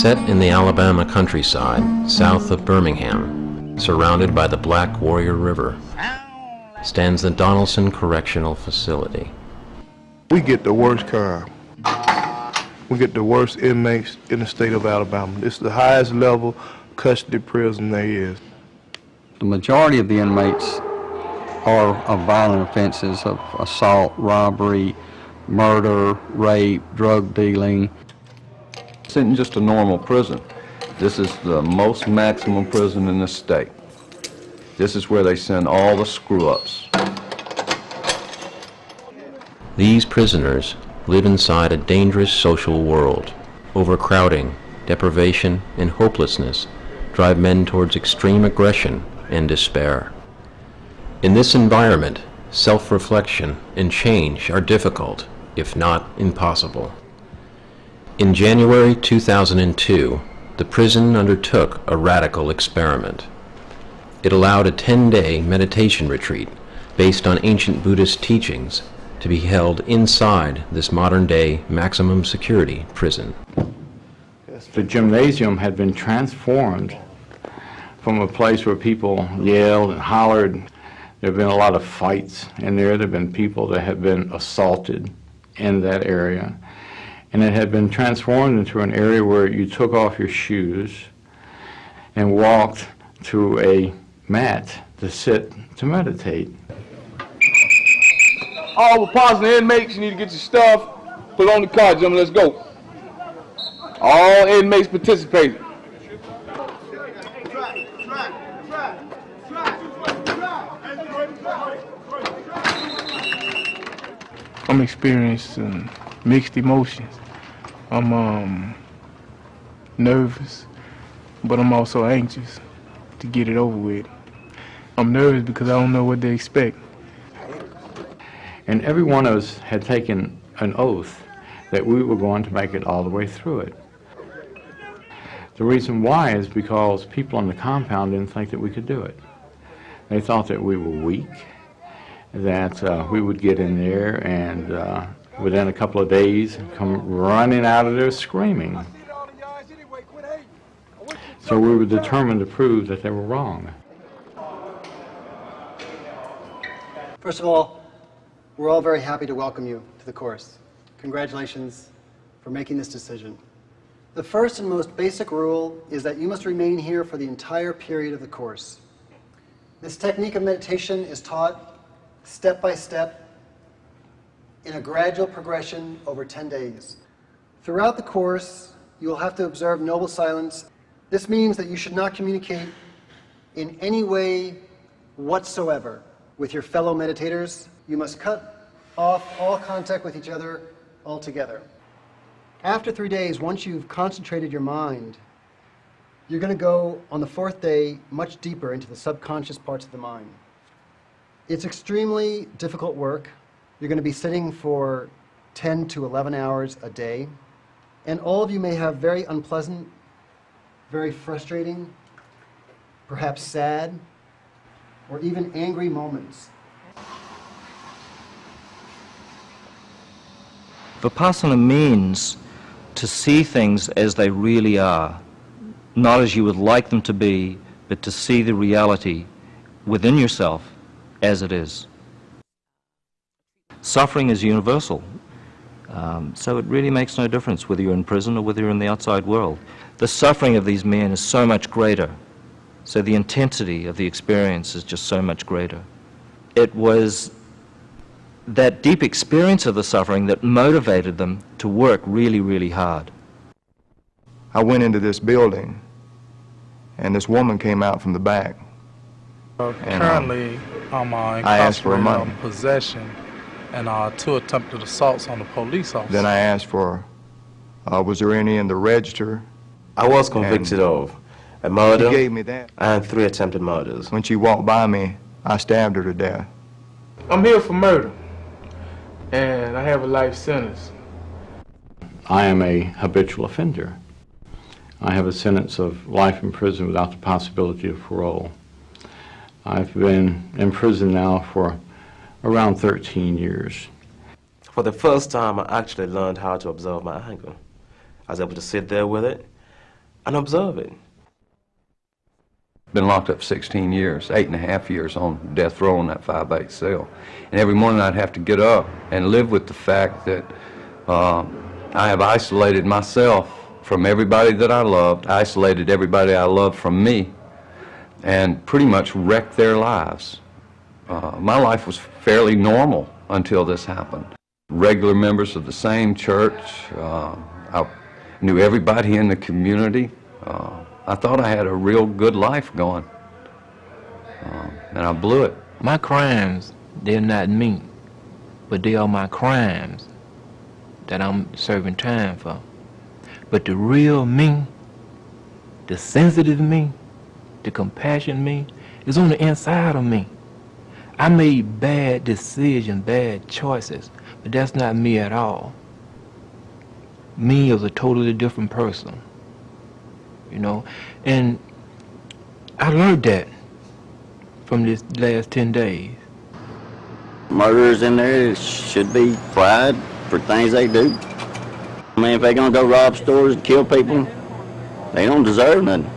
Set in the Alabama countryside, south of Birmingham, surrounded by the Black Warrior River, stands the Donaldson Correctional Facility. We get the worst crime. We get the worst inmates in the state of Alabama. It's the highest level custody prison there is. The majority of the inmates are of violent offenses of assault, robbery, murder, rape, drug dealing. This isn't just a normal prison. This is the most maximum prison in the state. This is where they send all the screw-ups. These prisoners live inside a dangerous social world. Overcrowding, deprivation, and hopelessness drive men towards extreme aggression and despair. In this environment, self-reflection and change are difficult, if not impossible. In January 2002, the prison undertook a radical experiment. It allowed a 10-day meditation retreat based on ancient Buddhist teachings to be held inside this modern-day maximum security prison. The gymnasium had been transformed from a place where people yelled and hollered. There have been a lot of fights in there. There have been people that have been assaulted in that area. And it had been transformed into an area where you took off your shoes and walked to a mat to sit to meditate. All the positive inmates, you need to get your stuff, put on the car, gentlemen, let's go. All inmates participating. I'm experiencing mixed emotions. I'm nervous, but I'm also anxious to get it over with. I'm nervous because I don't know what they expect. And every one of us had taken an oath that we were going to make it all the way through it. The reason why is because people on the compound didn't think that we could do it. They thought that we were weak, that we would get in there and within a couple of days come running out of there screaming. So we were determined to prove that they were wrong. First of all, we're all very happy to welcome you to the course. Congratulations for making this decision. The first and most basic rule is that you must remain here for the entire period of the course. This technique of meditation is taught step by step in a gradual progression over 10 days. Throughout the course, you will have to observe noble silence. This means that you should not communicate in any way whatsoever with your fellow meditators. You must cut off all contact with each other altogether. After 3 days, once you've concentrated your mind, you're going to go on the fourth day much deeper into the subconscious parts of the mind. It's extremely difficult work. You're going to be sitting for 10 to 11 hours a day, and all of you may have very unpleasant, very frustrating, perhaps sad, or even angry moments. Vipassana means to see things as they really are, not as you would like them to be, but to see the reality within yourself as it is. Suffering is universal, so it really makes no difference whether you're in prison or whether you're in the outside world. The suffering of these men is so much greater, so the intensity of the experience is just so much greater. It was that deep experience of the suffering that motivated them to work really, really hard. I went into this building, and this woman came out from the back. Currently, I'm incarcerated on possession and 2 attempted assaults on the police officer. Then I asked for, was there any in the register? I was convicted of a murder. She gave me that. And 3 attempted murders. When she walked by me, I stabbed her to death. I'm here for murder, and I have a life sentence. I am a habitual offender. I have a sentence of life in prison without the possibility of parole. I've been in prison now for around 13 years. For the first time, I actually learned how to observe my anger. I was able to sit there with it and observe it. Been locked up 16 years, 8.5 years on death row in that 5/8 cell. And every morning I'd have to get up and live with the fact that I have isolated myself from everybody that I loved, isolated everybody I loved from me, and pretty much wrecked their lives. My life was fairly normal until this happened. Regular members of the same church, I knew everybody in the community. I thought I had a real good life going, and I blew it. My crimes, they're not me, but they are my crimes that I'm serving time for. But the real me, the sensitive me, the compassionate me, is on the inside of me. I made bad decisions, bad choices, but that's not me at all. Me is a totally different person, you know, and I learned that from this last 10 days. Murderers in there should be tried for things they do. I mean, if they're gonna go rob stores and kill people, they don't deserve nothing.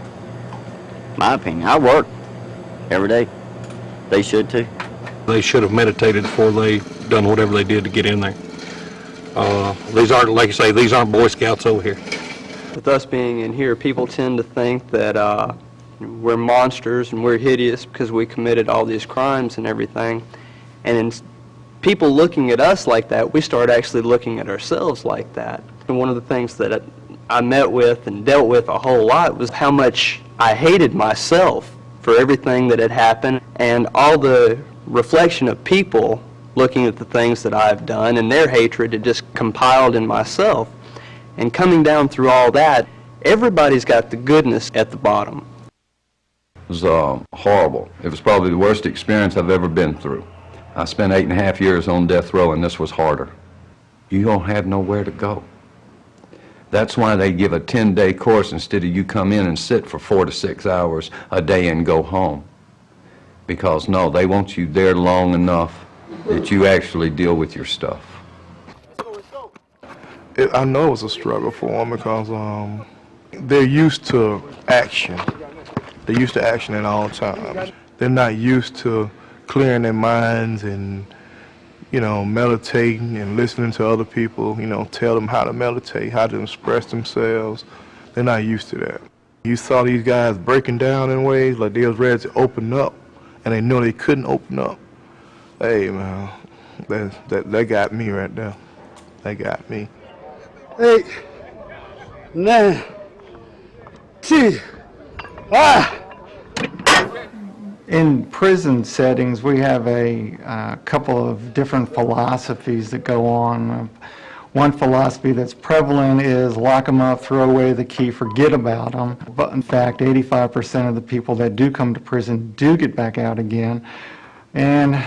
My opinion. I work every day. They should too. They should have meditated before they done whatever they did to get in there. These aren't, like you say, these aren't Boy Scouts over here. With us being in here, people tend to think that we're monsters and we're hideous because we committed all these crimes and everything. And in people looking at us like that, we start actually looking at ourselves like that. And one of the things that I met with and dealt with a whole lot was how much I hated myself for everything that had happened, and all the reflection of people looking at the things that I've done and their hatred had just compiled in myself. And coming down through all that, everybody's got the goodness at the bottom. It was horrible. It was probably the worst experience I've ever been through. I spent 8.5 years on death row, and this was harder. You don't have nowhere to go. That's why they give a 10-day course instead of you come in and sit for 4 to 6 hours a day and go home. Because, no, they want you there long enough that you actually deal with your stuff. I know it was a struggle for them because they're used to action. They're used to action at all times. They're not used to clearing their minds and, you know, meditating and listening to other people, you know, tell them how to meditate, how to express themselves. They're not used to that. You saw these guys breaking down in ways like they was ready to open up, and they know they couldn't open up. Hey, man, that got me right there. That got me. 8, 9, 10. In prison settings, we have a couple of different philosophies that go on. One philosophy that's prevalent is lock them up, throw away the key, forget about them. But in fact, 85% of the people that do come to prison do get back out again. And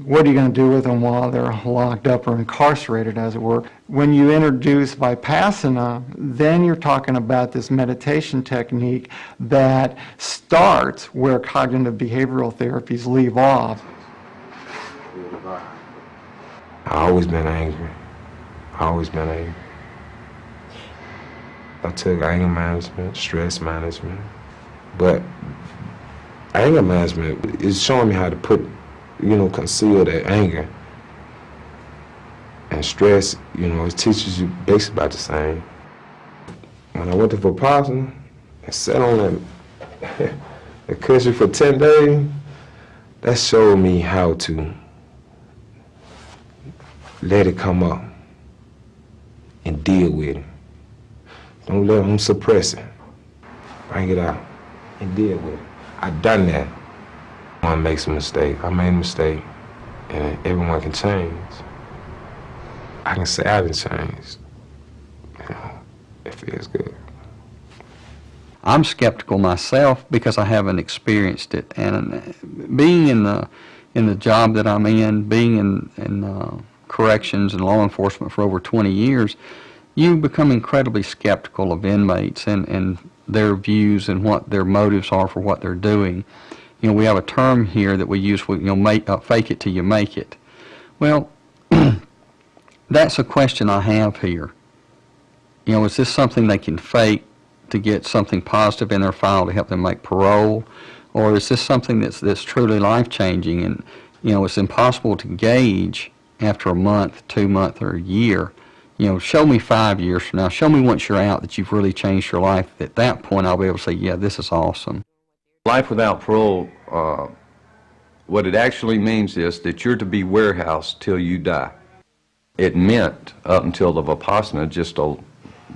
what are you going to do with them while they're locked up or incarcerated, as it were? When you introduce Vipassana, then you're talking about this meditation technique that starts where cognitive behavioral therapies leave off. I've always been angry. I took anger management, stress management, but anger management is showing me how to conceal that anger. And stress, it teaches you basically about the same. When I went to Vipassana and sat on the cushion for 10 days, that showed me how to let it come up and deal with it. Don't let them suppress it. Bring it out and deal with it. I've done that. One makes a mistake. I made a mistake, and everyone can change. I can say I didn't change. It feels good. I'm skeptical myself because I haven't experienced it, and being in the job that I'm in, being in corrections and law enforcement for over 20 years, you become incredibly skeptical of inmates and their views and what their motives are for what they're doing. We have a term here that we use, fake it till you make it. Well, that's a question I have here. Is this something they can fake to get something positive in their file to help them make parole, or is this something that's truly life-changing? And, you know, it's impossible to gauge after a month, 2 months, or a year. You know, show me 5 years from now. Show me once you're out that you've really changed your life. At that point, I'll be able to say, yeah, this is awesome. Life without parole, what it actually means is that you're to be warehoused till you die. It meant, up until the Vipassana, just a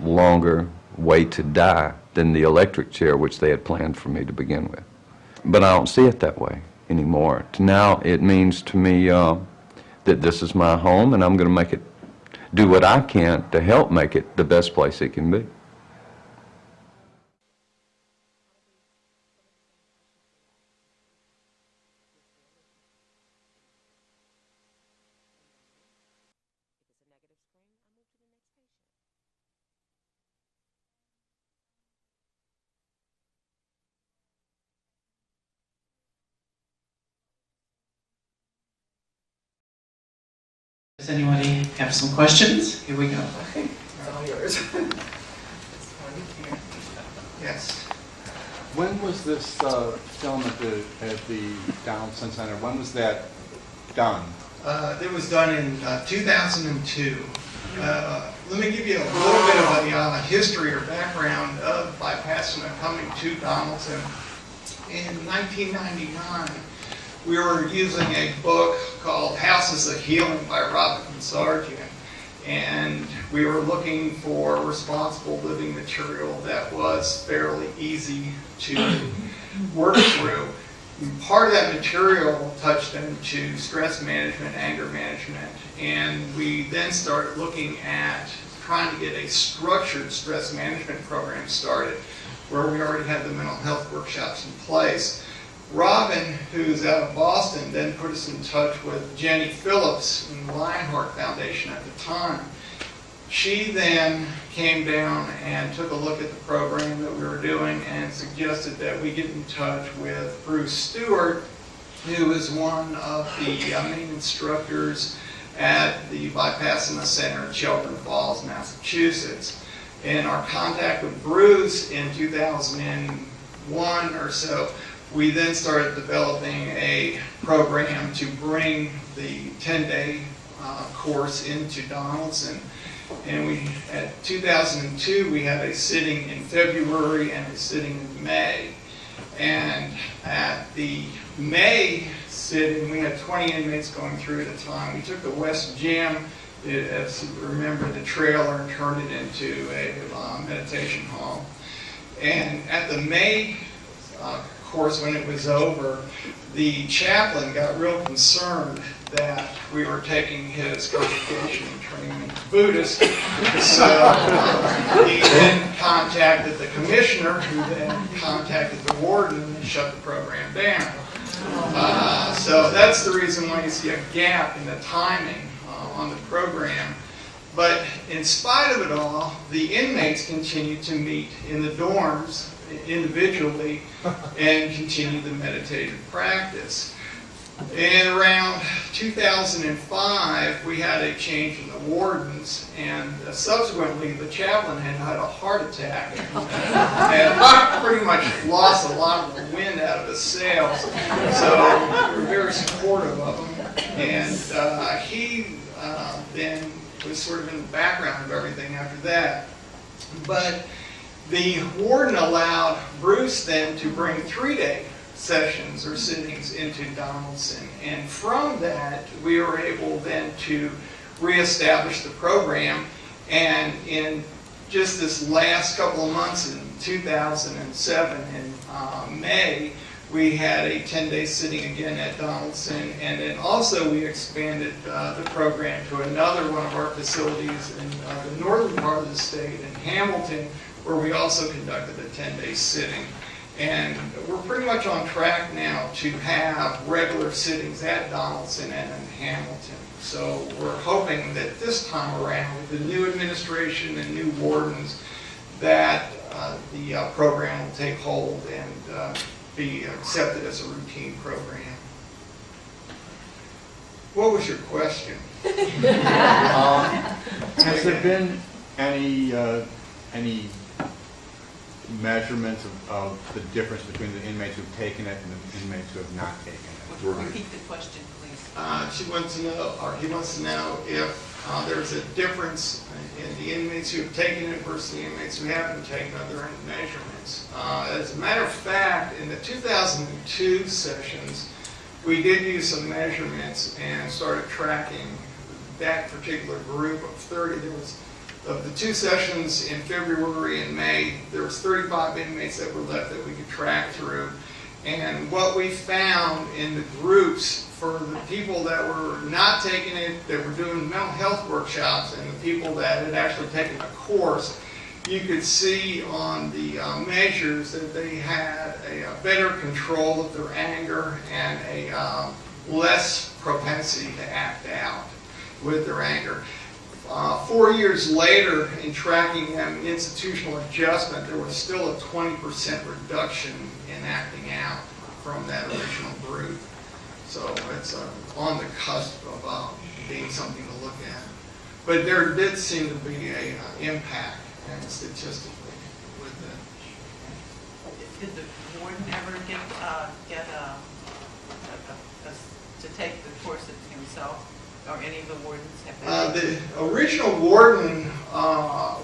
longer way to die than the electric chair, which they had planned for me to begin with. But I don't see it that way anymore. Now it means to me that this is my home, and I'm going to make it, do what I can to help make it the best place it can be. Does anybody have some questions? Here we go. Okay, it's all yours. Yes. When was this film at the Donaldson Center? When was that done? It was done in 2002. Let me give you a little bit of a history or background of Vipassana coming to Donaldson. In 1999, we were using a book called Houses of Healing by Robert Sargent, and we were looking for responsible living material that was fairly easy to work through. And part of that material touched into stress management, anger management, and we then started looking at trying to get a structured stress management program started where we already had the mental health workshops in place. Robin, who's out of Boston, then put us in touch with Jenny Phillips in the Lionheart Foundation at the time. She then came down and took a look at the program that we were doing and suggested that we get in touch with Bruce Stewart, who is one of the main instructors at the Vipassana Center in Shelburne Falls, Massachusetts. In our contact with Bruce in 2001 or so, we then started developing a program to bring the 10-day course into Donaldson. And at 2002, we had a sitting in February and a sitting in May. And at the May sitting, we had 20 inmates going through at a time. We took the West Gym, as you remember, the trailer, and turned it into a meditation hall. And at the May course, when it was over, the chaplain got real concerned that we were taking his congregation and turning him into Buddhist. So he then contacted the commissioner, who then contacted the warden and shut the program down. So that's the reason why you see a gap in the timing on the program. But in spite of it all, the inmates continued to meet in the dorms individually and continue the meditative practice. In around 2005, we had a change in the wardens, and subsequently the chaplain had a heart attack and pretty much lost a lot of the wind out of his sails. So we were very supportive of him, and he then was sort of in the background of everything after that. But the warden allowed Bruce then to bring 3-day sessions or sittings into Donaldson, and from that we were able then to reestablish the program. And in just this last couple of months in 2007 in May, we had a 10-day sitting again at Donaldson, and then also we expanded the program to another one of our facilities in the northern part of the state in Hamilton, where we also conducted a 10-day sitting. And we're pretty much on track now to have regular sittings at Donaldson and in Hamilton. So we're hoping that this time around, with the new administration and new wardens, that the program will take hold and be accepted as a routine program. What was your question? Has there been any measurements of the difference between the inmates who've taken it and the inmates who have not taken it? Repeat the question, please. She wants to know, or he wants to know if there's a difference in the inmates who have taken it versus the inmates who haven't taken it. Are there any measurements? As a matter of fact, in the 2002 sessions, we did use some measurements and started tracking that particular group of 30. There was, of the 2 sessions in February and May, there was 35 inmates that were left that we could track through. And what we found in the groups for the people that were not taking it, that were doing mental health workshops, and the people that had actually taken a course, you could see on the measures that they had a better control of their anger and a less propensity to act out with their anger. 4 years later, in tracking them in institutional adjustment, there was still a 20% reduction in acting out from that original group. So it's on the cusp of being something to look at. But there did seem to be an impact, and statistically, with it. Did the warden ever get to take the course himself? Or any of the wardens have the original warden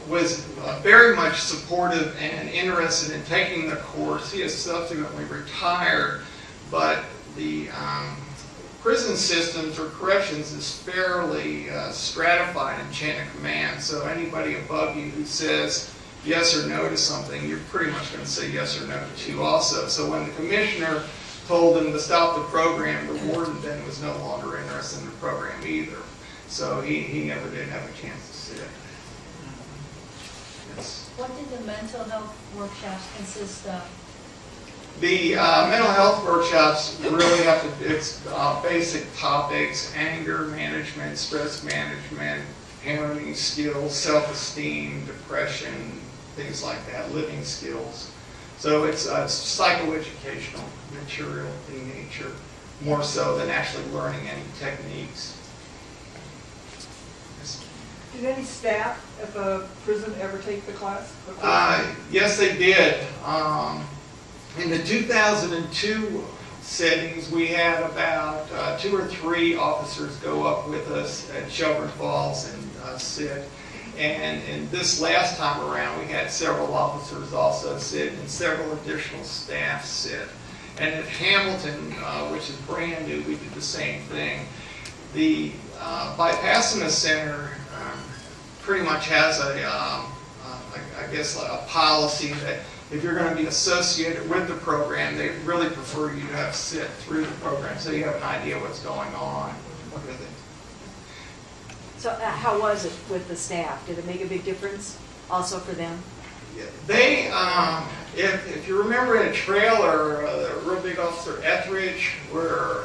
was very much supportive and interested in taking the course. He has subsequently retired, but the prison systems or corrections is fairly stratified in chain of command. So anybody above you who says yes or no to something, you're pretty much going to say yes or no to also. So when the commissioner told them to stop the program, the warden then was no longer interested in the program either. So he never did have a chance to sit. Yes. What did the mental health workshops consist of? The mental health workshops really have to, it's basic topics: anger management, stress management, parenting skills, self-esteem, depression, things like that, living skills. So it's psychoeducational material in nature, more so than actually learning any techniques. Yes. Did any staff at the prison ever take the class? Yes, they did. In the 2002 settings, we had about 2 or 3 officers go up with us at Shelburne Falls and sit. And this last time around, we had several officers also sit and several additional staff sit. And at Hamilton, which is brand new, we did the same thing. The Bypassima Center pretty much has I guess a policy that if you're going to be associated with the program, they really prefer you to have sit through the program so you have an idea what's going on with it. So how was it with the staff? Did it make a big difference also for them? They, if you remember in a trailer, the real big officer Etheridge, where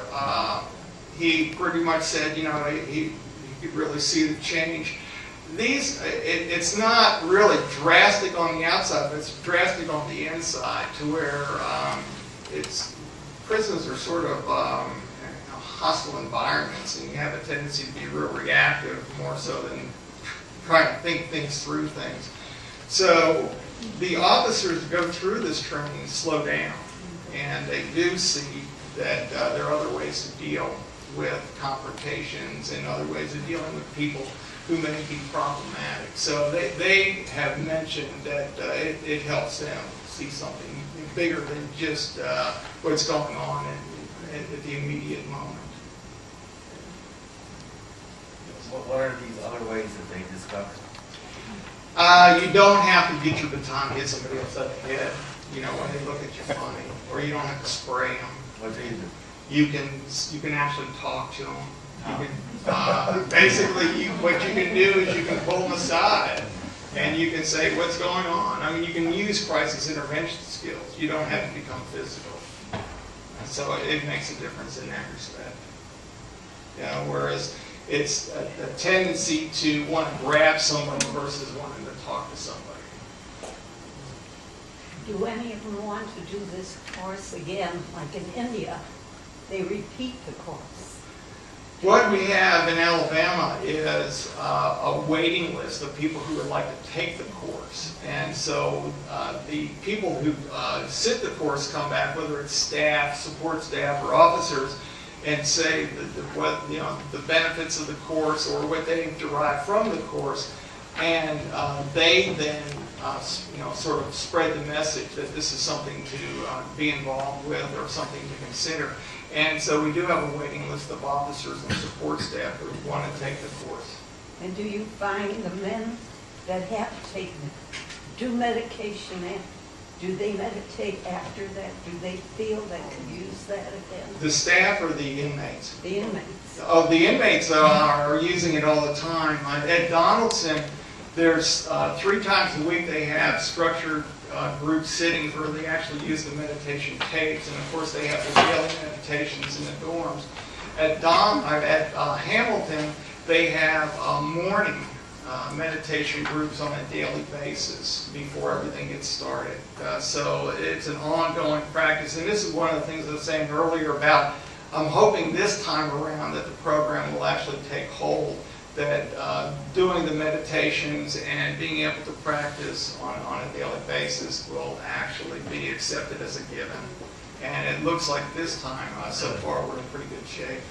he pretty much said, you know, he could really see the change. These, it's not really drastic on the outside, but it's drastic on the inside, to where prisons are sort of hostile environments, and you have a tendency to be real reactive, more so than trying to think things through things. So the officers who go through this training slow down, and they do see that there are other ways to deal with confrontations and other ways of dealing with people who may be problematic. So they have mentioned that it helps them see something bigger than just what's going on at the immediate moment. What are these other ways that they discovered? You don't have to get your baton and hit somebody upside the head, you know, when they look at you funny, or you don't have to spray them. What do you do? You can actually talk to them. You can, basically, what you can do is you can pull them aside, and you can say, what's going on? I mean, you can use crisis intervention skills. You don't have to become physical. And so it makes a difference in that respect. You know, whereas it's a tendency to want to grab someone versus wanting to talk to somebody. Do any of them want to do this course again, like in India? They repeat the course. What we have in Alabama is a waiting list of people who would like to take the course. And so the people who sit the course come back, whether it's staff, support staff, or officers, and say what the benefits of the course or what they derive from the course, and they then sort of spread the message that this is something to be involved with or something to consider. And so we do have a waiting list of officers and support staff who want to take the course. And do you find the men that have taken it do medication after? Do they meditate after that? Do they feel they can use that again? The staff or the inmates? The inmates. Oh, the inmates are using it all the time. At Donaldson, there's 3 times a week they have structured group sittings where they actually use the meditation tapes, and of course they have the daily meditations in the dorms. At Hamilton, they have morning meditation groups on a daily basis before everything gets started. So it's an ongoing practice, and this is one of the things I was saying earlier about I'm hoping this time around that the program will actually take hold, that doing the meditations and being able to practice on a daily basis will actually be accepted as a given. And it looks like this time, so far, we're in pretty good shape.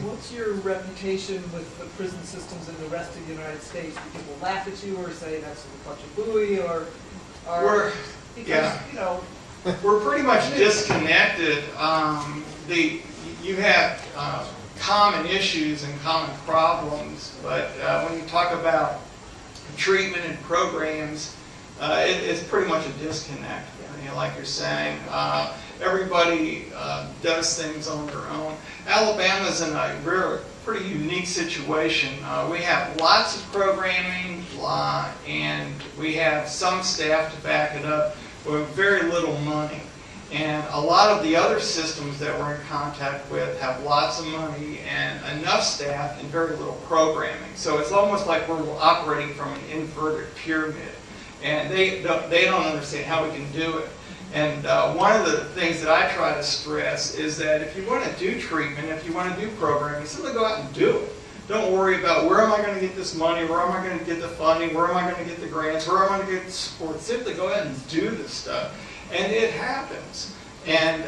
What's your reputation with the prison systems in the rest of the United States? Do people laugh at you or say that's a bunch of buoy, or because, you know, we're pretty much disconnected. You have common issues and common problems, but when you talk about treatment and programs, it's pretty much a disconnect. Like you're saying, everybody does things on their own. Alabama's in a pretty unique situation. We have lots of programming, and we have some staff to back it up, but with very little money. And a lot of the other systems that we're in contact with have lots of money and enough staff and very little programming. So it's almost like we're operating from an inverted pyramid. And they don't understand how we can do it. And one of the things that I try to stress is that if you want to do treatment, if you want to do programming, simply go out and do it. Don't worry about where am I going to get this money, where am I going to get the funding, where am I going to get the grants, where am I going to get the support. Simply go ahead and do this stuff. And it happens. And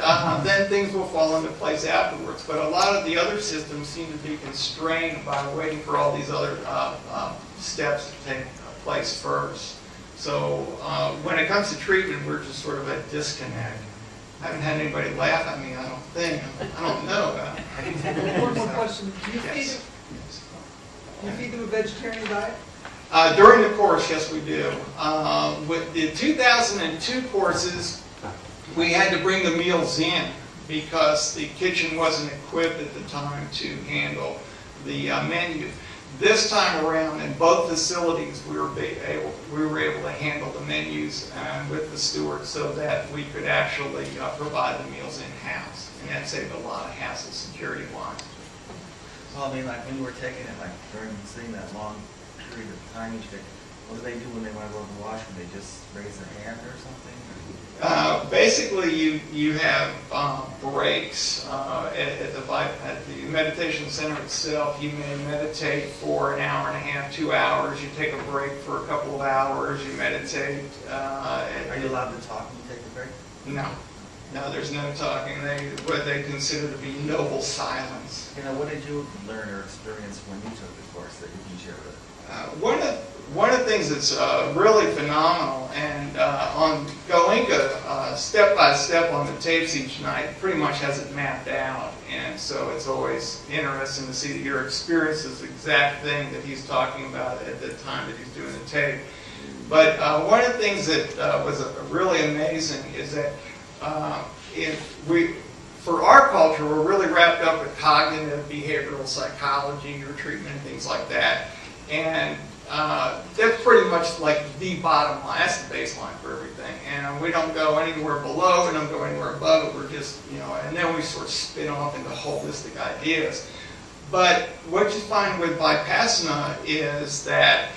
then things will fall into place afterwards. But a lot of the other systems seem to be constrained by waiting for all these other steps to take place first. So when it comes to treatment, we're just sort of at disconnect. I haven't had anybody laugh at me, I don't think. I don't know. One more question. Do you feed them a vegetarian diet? During the course, yes, we do. With the 2002 courses, we had to bring the meals in because the kitchen wasn't equipped at the time to handle the menu. This time around, in both facilities, we were able to handle the menus with the stewards so that we could actually provide the meals in-house, and that saved a lot of hassle security-wise. Well, I mean, like when you were taking it, like during seeing that long period of time each day, what do they do when they want to go to the washroom? They just raise their hand or something? Basically, you have breaks at the meditation center itself. You may meditate for an hour and a half, 2 hours. You take a break for a couple of hours. You meditate. Are you allowed to talk when you take the break? No. No, there's no talking. What they consider to be noble silence. You know, what did you learn or experience when you took the course that you can share with us? One of the things that's really phenomenal, and on Goenka, step by step on the tapes each night, pretty much has it mapped out, and so it's always interesting to see that your experience is the exact thing that he's talking about at the time that he's doing the tape. But one of the things that was really amazing is that for our culture, we're really wrapped up with cognitive behavioral psychology or treatment and things like that. And that's pretty much like the bottom line. That's the baseline for everything. And we don't go anywhere below, we don't go anywhere above it. We're just, and then we sort of spin off into holistic ideas. But what you find with Vipassana is that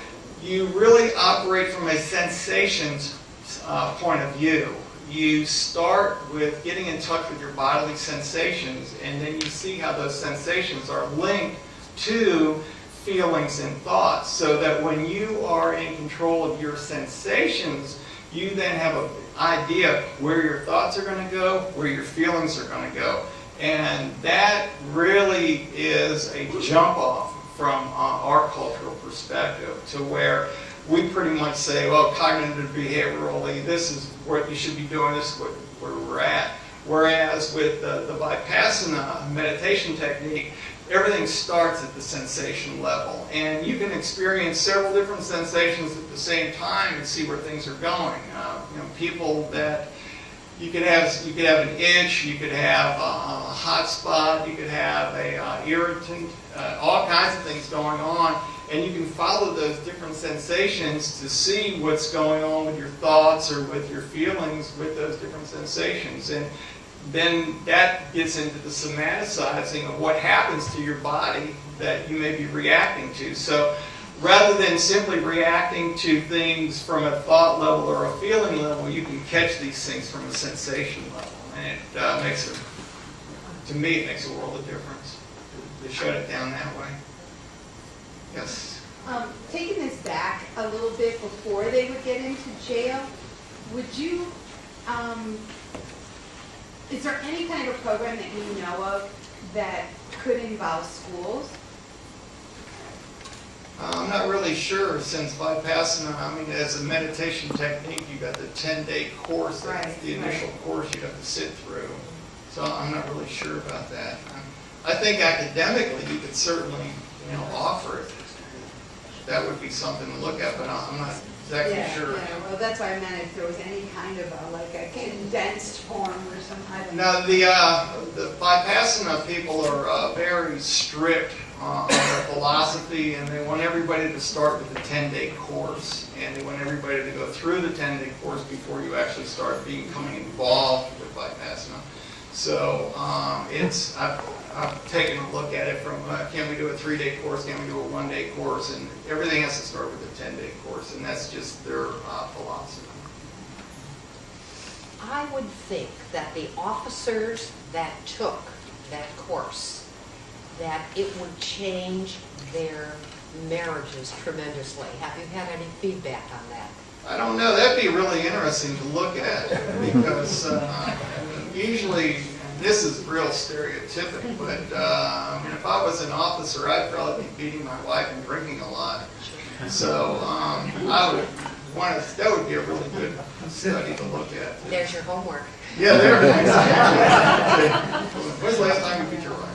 you really operate from a sensations point of view. you start with getting in touch with your bodily sensations, and then you see how those sensations are linked to feelings and thoughts, so that when you are in control of your sensations, you then have an idea where your thoughts are going to go, where your feelings are going to go. And that really is a jump off from our cultural perspective, to where we pretty much say, well, cognitive behaviorally, this is what you should be doing, this is where we're at. Whereas with the Vipassana meditation technique, everything starts at the sensation level. And you can experience several different sensations at the same time and see where things are going. People that you could have an itch, you could have a hot spot, you could have a irritant, all kinds of things going on. And you can follow those different sensations to see what's going on with your thoughts or with your feelings with those different sensations. And then that gets into the somaticizing of what happens to your body that you may be reacting to. So rather than simply reacting to things from a thought level or a feeling level, you can catch these things from a sensation level. And it makes it, to me, it makes a world of difference to shut it down that way. Yes? Taking this back a little bit before they would get into jail, would you, is there any kind of program that you know of that could involve schools? I'm not really sure, since Vipassana, I mean, as a meditation technique, you got the 10-day course, that's the initial course you have to sit through. So I'm not really sure about that. I think academically you could certainly, offer it. That would be something to look at, but I'm not exactly sure. Yeah, well, that's why I meant if there was any kind of like a condensed form or something. Now, the Vipassana people are very strict on their philosophy, and they want everybody to start with the 10-day course, and they want everybody to go through the 10-day course before you actually start becoming involved with Vipassana. So I've taken a look at it from, can we do a 3-day course, can we do a 1-day course, and everything has to start with a 10-day course, and that's just their philosophy. I would think that the officers that took that course, that it would change their marriages tremendously. Have you had any feedback on that? I don't know. That'd be really interesting to look at, because usually, this is real stereotypic, but if I was an officer, I'd probably be beating my wife and drinking a lot. So that would be a really good study to look at. There's your homework. Yeah, there it is. When's the last time you beat your wife?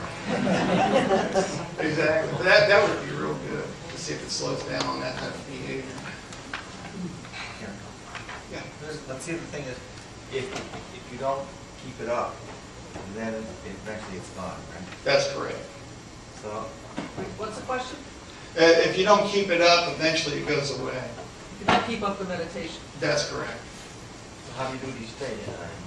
Exactly. But that would be real good to see if it slows down on that type of behavior. Yeah. Let's see, the thing is, if you don't keep it up, then eventually it's gone, right? That's correct. So, wait, what's the question? If you don't keep it up, eventually it goes away. You don't keep up the meditation. That's correct. So how do you do it each day?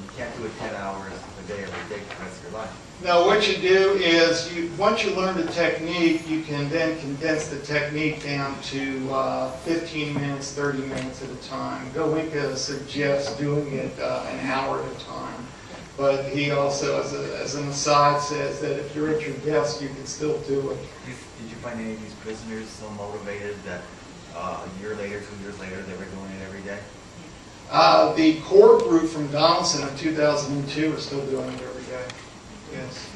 You can't do it 10 hours a day every day for the rest of your life. Now, what you do is, once you learn the technique, you can then condense the technique down to 15 minutes, 30 minutes at a time. Goenka suggests doing it an hour at a time. But he also, as an aside, says that if you're at your desk, you can still do it. Did you find any of these prisoners so motivated that a year later, 2 years later, they were doing it every day? The core group from Donaldson in 2002 are still doing it every day. Yes.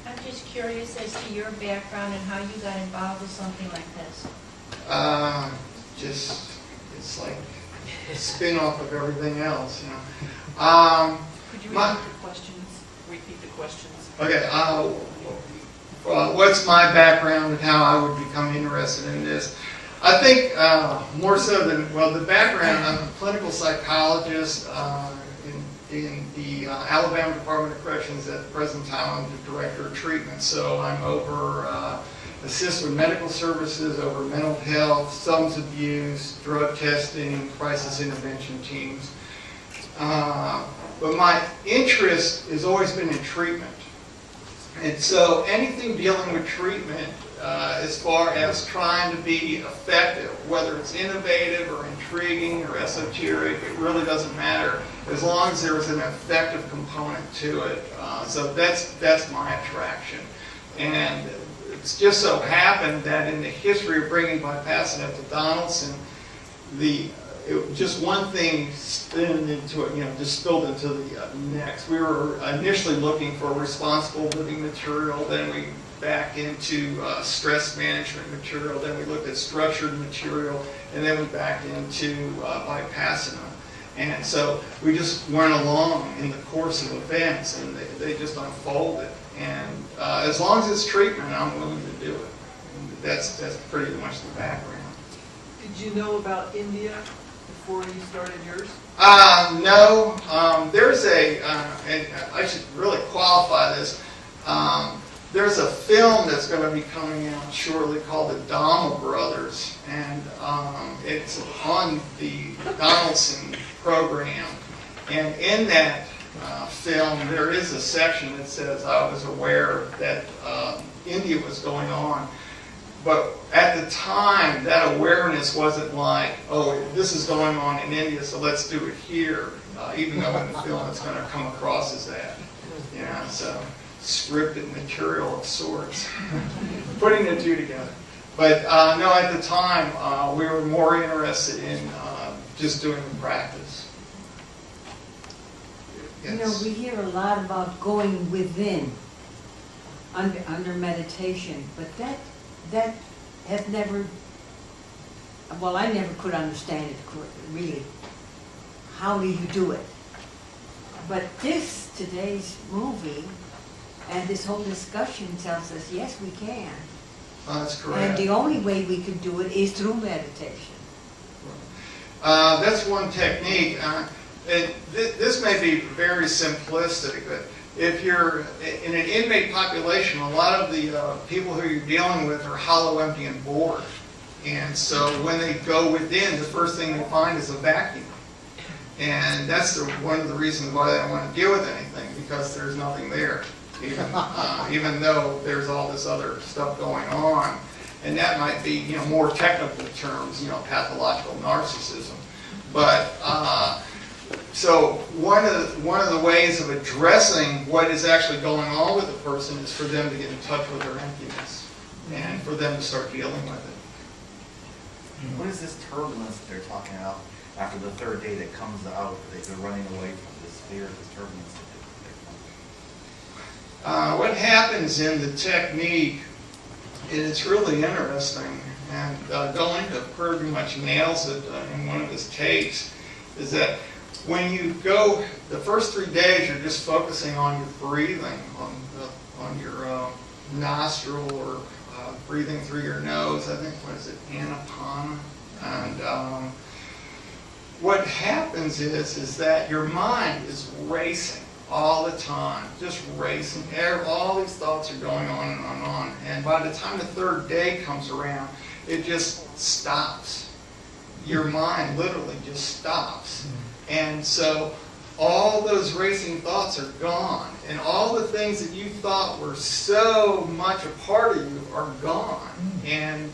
I'm just curious as to your background and how you got involved with something like this. It's like a spin-off of everything else, Could you repeat the questions? Okay. What's my background and how I would become interested in this? I think more so than, the background, I'm a clinical psychologist in the Alabama Department of Corrections. At the present time, I'm the director of treatment. So I'm over, assist with medical services, over mental health, substance abuse, drug testing, crisis intervention teams. But my interest has always been in treatment. And so anything dealing with treatment as far as trying to be effective, whether it's innovative or intriguing or esoteric, it really doesn't matter as long as there's an effective component to it. So that's my attraction. And it's just so happened that in the history of bringing Vipassana to Donaldson, just one thing spilled into it, just spilled into the next. We were initially looking for responsible living material, then we back into stress management material, then we looked at structured material, and then we backed into Vipassana. And so we just went along in the course of events, and they just unfolded. And as long as it's treatment, I'm willing to do it. And that's pretty much the background. Did you know about India before you started yours? No. There's and I should really qualify this. There's a film that's going to be coming out shortly called The Dhamma Brothers, and it's on the Donaldson program. And in that film, there is a section that says I was aware that India was going on. But at the time, that awareness wasn't like, oh, this is going on in India, so let's do it here. Even though in the film it's going to come across as that. So scripted material of sorts. Putting the two together. But no, at the time, we were more interested in just doing the practice. Yes. You know, we hear a lot about going within under meditation, but that has never, well, I never could understand it really. How do you do it? But today's movie and this whole discussion tells us, yes, we can. That's correct. And the only way we can do it is through meditation. That's one technique. This may be very simplistic, but if you're in an inmate population, a lot of the people who you're dealing with are hollow, empty, and bored. And so when they go within, the first thing they find is a vacuum. And that's one of the reasons why they don't want to deal with anything, because there's nothing there, even though there's all this other stuff going on. And that might be, more technical terms, pathological narcissism. But so one of the ways of addressing what is actually going on with a person is for them to get in touch with their emptiness and for them to start dealing with it. What is this turbulence that they're talking about after the third day that comes out, that they're running away from this fear, this turbulence that What happens in the technique, and it's really interesting, and Galinka pretty much nails it in one of his takes, is that when you go, the first 3 days, you're just focusing on your breathing, on your nostril or breathing through your nose. I think, what is it, Anapana? And what happens is that your mind is racing all the time, just racing. All these thoughts are going on and on and on. And by the time the third day comes around, it just stops. Your mind literally just stops. And so all those racing thoughts are gone. And all the things that you thought were so much a part of you are gone. And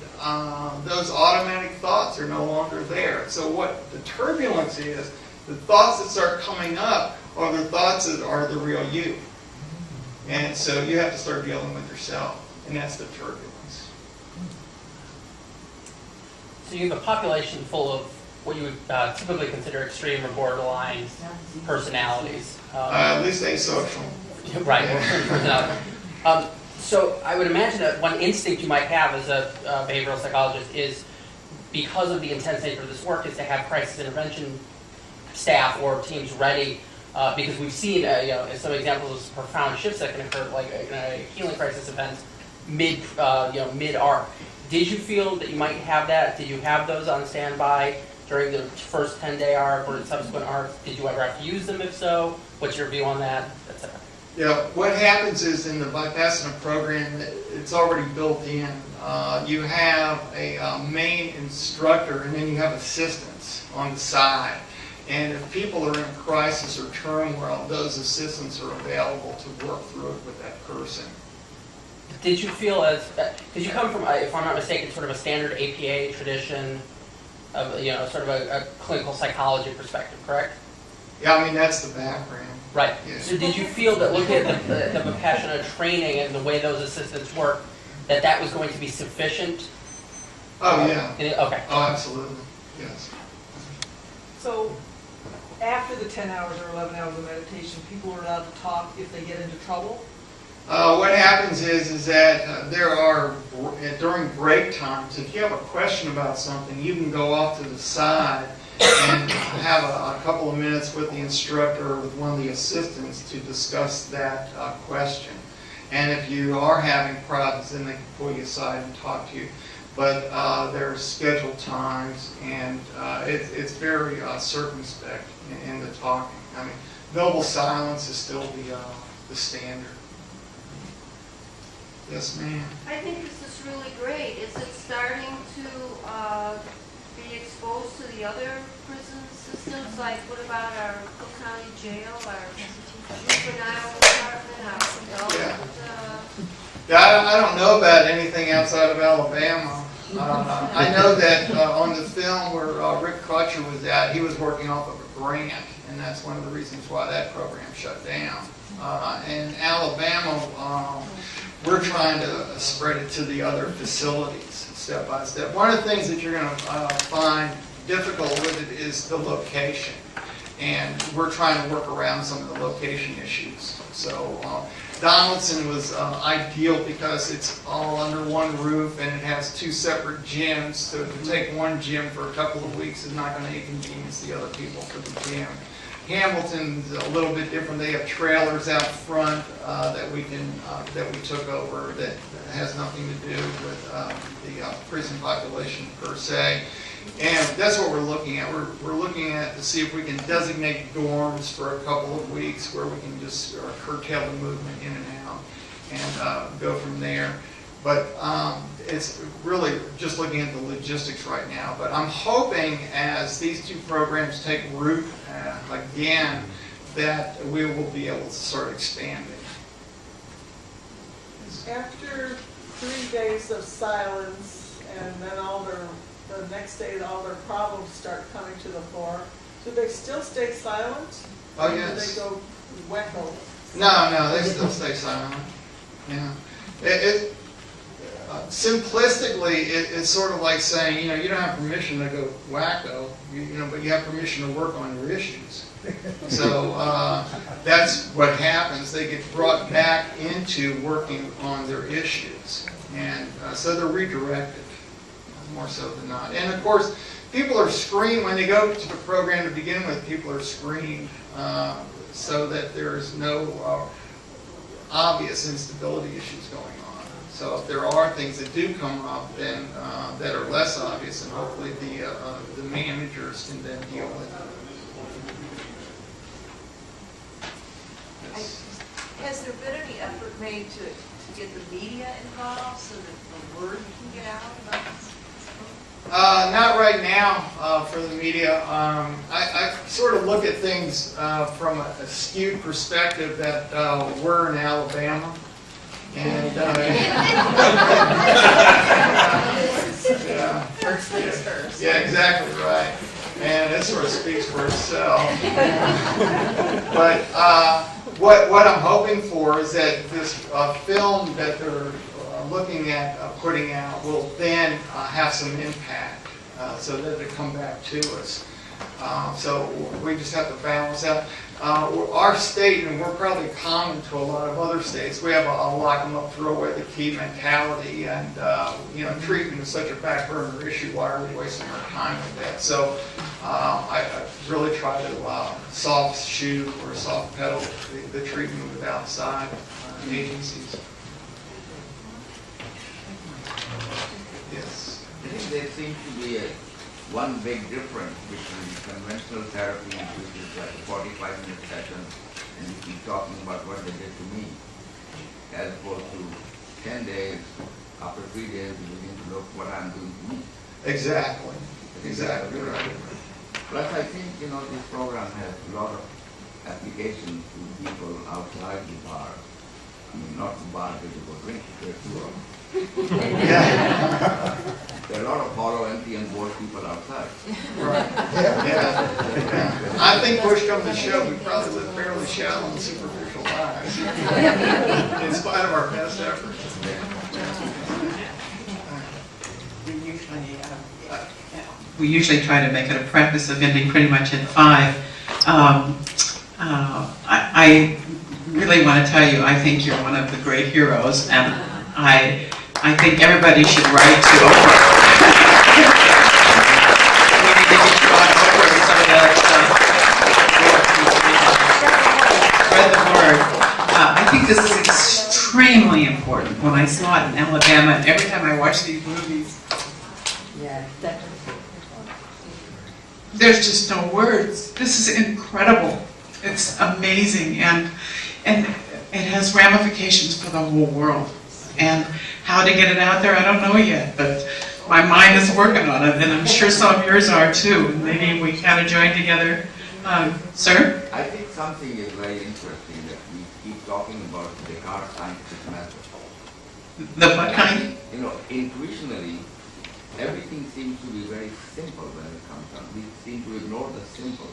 those automatic thoughts are no longer there. So what the turbulence is, the thoughts that start coming up are the thoughts that are the real you. And so you have to start dealing with yourself. And that's the turbulence. So you have a population full of what you would typically consider extreme or borderline personalities. At least asocial. Right, personality. So I would imagine that one instinct you might have as a behavioral psychologist is, because of the intense nature of this work, is to have crisis intervention staff or teams ready, because we've seen some examples of profound shifts that can occur, like in a healing crisis event, mid-arc. Did you feel that you might have that? Did you have those on standby during the first 10-day arc or subsequent arcs? Did you ever have to use them? If so, what's your view on that, etc.? Yeah, what happens is in the Vipassana program, it's already built in. You have a main instructor, and then you have assistants on the side. And if people are in crisis or turmoil, those assistants are available to work through it with that person. did you feel as, because you come from, if I'm not mistaken, sort of a standard APA tradition of, you know, sort of a clinical psychology perspective, correct? Yeah, I mean, that's the background. Right. Yeah. So did you feel that looking at the Vipassana training and the way those assistants work, that that was going to be sufficient? Oh, yeah. Okay. Oh, absolutely, yes. So after the 10 hours or 11 hours of meditation, people are allowed to talk if they get into trouble? What happens is that there are, during break times, if you have a question about something, you can go off to the side and have a couple of minutes with the instructor or with one of the assistants to discuss that question. And if you are having problems, then they can pull you aside and talk to you. But there are scheduled times, and it's very circumspect in the talking. I mean, noble silence is still the standard. Yes, ma'am. I think this is really great. Is it starting to be exposed to the other prison systems? Like, what about our Cook County Jail, our juvenile department, our adult? Yeah, I don't know about anything outside of Alabama. I know that on the film where Rick Crutcher was at, he was working off of a grant, and that's one of the reasons why that program shut down. In Alabama, we're trying to spread it to the other facilities step by step. One of the things that you're going to find difficult with it is the location, and we're trying to work around some of the location issues. So Donaldson was ideal because it's all under one roof and it has two separate gyms. So to take one gym for a couple of weeks is not going to inconvenience the other people for the gym. Hamilton's a little bit different. They have trailers out front that we took over that has nothing to do with the prison population per se. And that's what we're looking at. We're looking at to see if we can designate dorms for a couple of weeks where we can just curtail the movement in and out and go from there. But it's really just looking at the logistics right now. But I'm hoping as these two programs take root again, that we will be able to start expanding. After 3 days of silence and then the next day all their problems start coming to the fore, do they still stay silent? Oh, or yes. do they go wacko? No, they still stay silent. Yeah. Simplistically, it's sort of like saying, you don't have permission to go wacko, but you have permission to work on your issues. So that's what happens. They get brought back into working on their issues. And so they're redirected, more so than not. And of course, people are screened when they go to the program to begin with. People are screened so that there's no obvious instability issues going on. So if there are things that do come up, then that are less obvious, and hopefully the managers can then deal with it. Has there been any effort made to get the media involved so that the word can get out about this? Not right now for the media. I sort of look at things from a skewed perspective that we're in Alabama. And First things first. Yeah, exactly right. And it sort of speaks for itself. But what I'm hoping for is that this film that they're looking at putting out will then have some impact so that it come back to us. So we just have to balance out. Our state, and we're probably common to a lot of other states, we have a lock them up, throw away the key mentality, and treatment is such a back burner issue. Why are we wasting our time with that? So I really try to soft shoe or soft pedal the treatment with outside agencies. Yes. I think there seems to be one big difference between conventional therapy, which is like a 45-minute session, and you keep talking about what they did to me, as opposed to 10 days, after 3 days, you begin to look what I'm doing to me. Exactly. Exactly right. Plus, I think, this program has a lot of application to people outside the bar. I mean, not the bar that you go drink. There are 2 Yeah. There are a lot of hollow, empty, and bored people outside. Right. Yeah. I think push comes to shove, we probably live fairly shallow and superficial lives, in spite of our best efforts. We usually try to make it a practice of ending pretty much at 5. I really want to tell you, I think you're one of the great heroes, and I think everybody should write to Oprah. We need to get you on Oprah so that spread the word. I think this is extremely important. When I saw it in Alabama, and every time I watch these movies, there's just no words. This is incredible. It's amazing, and it has ramifications for the whole world. And how to get it out there, I don't know yet, but my mind is working on it, and I'm sure some of yours are too. Maybe we kind of join together. Sir? I think something is very interesting that we keep talking about Descartes' scientific method. The what kind? You know, intuitionally, everything seems to be very simple when it comes down. We seem to ignore the simple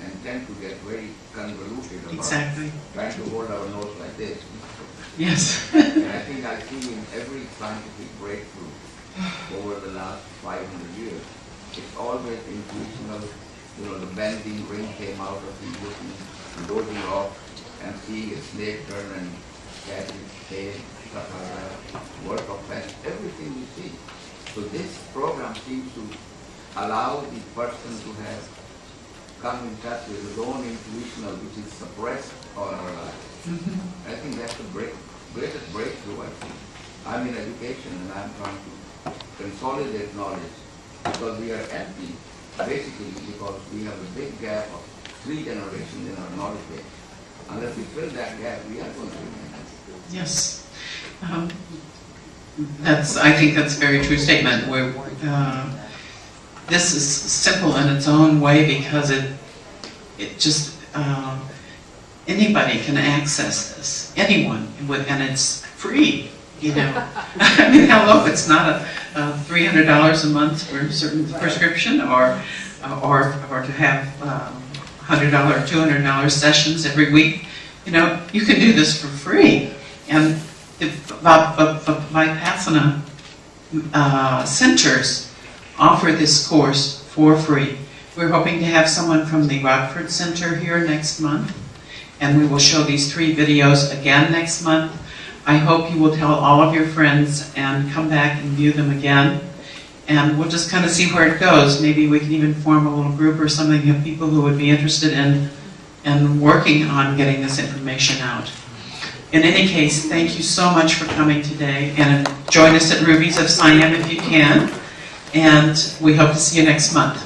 and tend to get very convoluted about trying to hold our nose like this. Yes. And I think I've seen in every scientific breakthrough over the last 500 years, it's always intuitional. You know, the benzene ring came out of the looking, dozing off, and seeing a snake turn and catch its tail, stuff like that, work of fence, everything we see. So this program seems to allow the person to have come in touch with his own intuitional, which is suppressed all our lives. I think that's the greatest breakthrough, I think. I'm in education and I'm trying to consolidate knowledge because we are empty, basically because we have a big gap of 3 generations in our knowledge base. Unless we fill that gap, we are going to remain empty. Yes. I think that's a very true statement. This is simple in its own way because it just anybody can access this. Anyone, and it's free. You know, I mean, hello, it's not a $300 a month for a certain prescription, or to have $100, $200 sessions every week. You know, you can do this for free, and the Vipassana centers offer this course for free. We're hoping to have someone from the Rockford Center here next month, and we will show these 3 videos again next month. I hope you will tell all of your friends and come back and view them again, and we'll just kind of see where it goes. Maybe we can even form a little group or something of people who would be interested in working on getting this information out. In any case, thank you so much for coming today, and join us at Ruby's of Siam if you can, and we hope to see you next month.